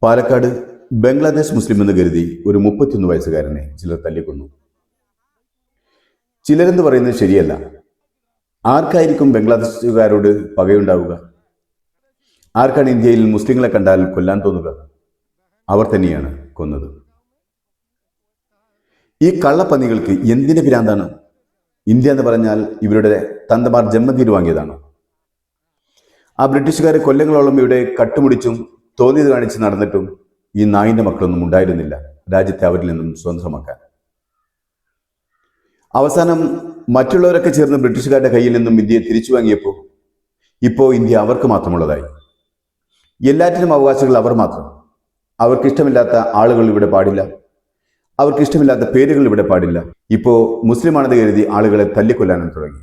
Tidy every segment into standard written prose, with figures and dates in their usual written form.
പാലക്കാട് ബംഗ്ലാദേശ് മുസ്ലിം എന്ന് കരുതി ഒരു 31 വയസ്സുകാരനെ ചിലർ തല്ലിക്കൊന്നു. ചിലരെന്ന് പറയുന്നത് ശരിയല്ല. ആർക്കായിരിക്കും ബംഗ്ലാദേശുകാരോട് പകയുണ്ടാവുക? ആർക്കാണ് ഇന്ത്യയിൽ മുസ്ലിങ്ങളെ കണ്ടാൽ കൊല്ലാൻ തോന്നുക? അവർ തന്നെയാണ് കൊന്നത്. ഈ കള്ളപ്പന്നികൾക്ക് എന്തിന് ഭ്രാന്താണ്? ഇന്ത്യ എന്ന് പറഞ്ഞാൽ ഇവരുടെ തന്തമാർ ജന്മതീര് വാങ്ങിയതാണ്. ആ ബ്രിട്ടീഷുകാരെ കൊല്ലങ്ങളോളം ഇവിടെ കട്ടുമുടിച്ചും തോന്നിയത് കാണിച്ച് നടന്നിട്ടും ഈ നായിന്റെ മക്കളൊന്നും ഉണ്ടായിരുന്നില്ല രാജ്യത്തെ അവരിൽ നിന്നും സ്വതന്ത്രമാക്കാൻ. അവസാനം മറ്റുള്ളവരൊക്കെ ചേർന്ന് ബ്രിട്ടീഷുകാരുടെ കയ്യിൽ നിന്നും ഇന്ത്യയെ തിരിച്ചു വാങ്ങിയപ്പോൾ ഇപ്പോൾ ഇന്ത്യ അവർക്ക് മാത്രമുള്ളതായി. എല്ലാറ്റിനും അവകാശങ്ങൾ അവർ മാത്രം. അവർക്കിഷ്ടമില്ലാത്ത ആളുകൾ ഇവിടെ പാടില്ല, അവർക്കിഷ്ടമില്ലാത്ത പേരുകൾ ഇവിടെ പാടില്ല. ഇപ്പോൾ മുസ്ലിമാണെന്ന് കരുതി ആളുകളെ തല്ലിക്കൊല്ലാനും തുടങ്ങി.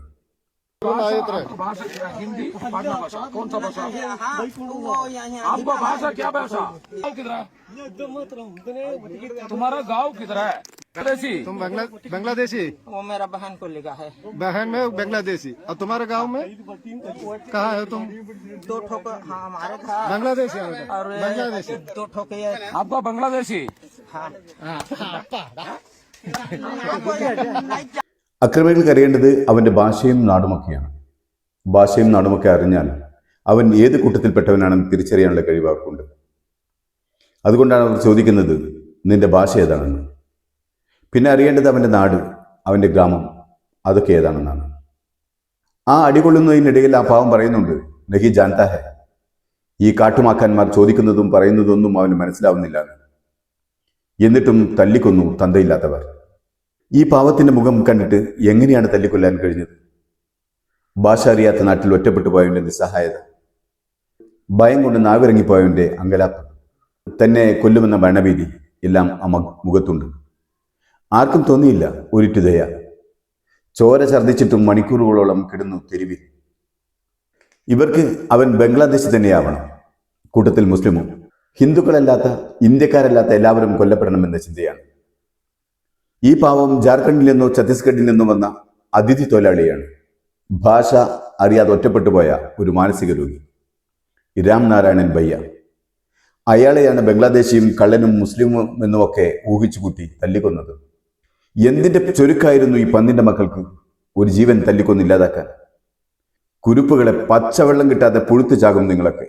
हिंदी पढ़ना भाषा कौन सा भाषा? आपका भाषा क्या भाषा? किधर है? तुम्हारा गाँव किधर है? बांग्लादेशी। तुम बांग्लादेशी? वो मेरा बहन को लिखा है। बहन में बांग्लादेशी। और तुम्हारे गांव में कहाँ है तुम? दो ठोक हाँ हमारे बांग्लादेशी। और बांग्लादेशी दो ठोक आपका बांग्लादेशी? അക്രമികൾക്ക് അറിയേണ്ടത് അവൻ്റെ ഭാഷയും നാടുമൊക്കെയാണ്. ഭാഷയും നാടുമൊക്കെ അറിഞ്ഞാൽ അവൻ ഏത് കൂട്ടത്തിൽപ്പെട്ടവനാണെന്ന് തിരിച്ചറിയാനുള്ള കഴിവ് അവർക്കുണ്ട്. അതുകൊണ്ടാണ് അവർ ചോദിക്കുന്നത് നിന്റെ ഭാഷ ഏതാണെന്ന്. പിന്നെ അറിയേണ്ടത് അവൻ്റെ നാട്, അവൻ്റെ ഗ്രാമം, അതൊക്കെ ഏതാണെന്നാണ്. ആ അടികൊള്ളുന്നതിനിടയിൽ ആ പാവം പറയുന്നുണ്ട് നഹി ജാൻതാ ഹെ. ഈ കാട്ടുമാക്കാന്മാർ ചോദിക്കുന്നതും പറയുന്നതൊന്നും അവന് മനസ്സിലാവുന്നില്ല. എന്നിട്ടും തല്ലിക്കൊന്നു തന്തയില്ലാത്തവർ. ഈ പാവത്തിന്റെ മുഖം കണ്ടിട്ട് എങ്ങനെയാണ് തല്ലിക്കൊല്ലാൻ കഴിഞ്ഞത്? ഭാഷ അറിയാത്ത നാട്ടിൽ ഒറ്റപ്പെട്ടു പോയവന്റെ നിസ്സഹായത, ഭയം കൊണ്ട് നാവിറങ്ങിപ്പോയവന്റെ അങ്കലാപ്പ്, തന്നെ കൊല്ലുമെന്ന ഭരണഭീതി എല്ലാം ആ മുഖത്തുണ്ട്. ആർക്കും തോന്നിയില്ല ഒരിറ്റു ദയ. ചോര ഛർദ്ദിച്ചിട്ടും മണിക്കൂറുകളോളം കിടന്നു തെരുവിൽ. ഇവർക്ക് അവൻ ബംഗ്ലാദേശ് തന്നെയാവണം, കൂട്ടത്തിൽ മുസ്ലിമും. ഹിന്ദുക്കളല്ലാത്ത, ഇന്ത്യക്കാരല്ലാത്ത എല്ലാവരും കൊല്ലപ്പെടണമെന്ന ചിന്തയാണ്. ഈ പാവം ജാർഖണ്ഡിൽ നിന്നോ ഛത്തീസ്ഗഡിൽ നിന്നോ വന്ന അതിഥി തൊഴിലാളിയാണ്. ഭാഷ അറിയാതെ ഒറ്റപ്പെട്ടു പോയ ഒരു മാനസിക രോഗി, രാം നാരായണൻ ഭയ്യ. അയാളെയാണ് ബംഗ്ലാദേശിയും കള്ളനും മുസ്ലിമും എന്നുമൊക്കെ ഊഹിച്ചുകൂട്ടി തല്ലിക്കൊന്നത്. എന്തിന്റെ ചുരുക്കായിരുന്നു ഈ പന്നിന്റെ മക്കൾക്ക് ഒരു ജീവൻ തല്ലിക്കൊന്നില്ലാതാക്കാൻ? കുരുപ്പുകളെ പച്ചവെള്ളം കിട്ടാതെ പുഴുത്തു ചാകും നിങ്ങളൊക്കെ.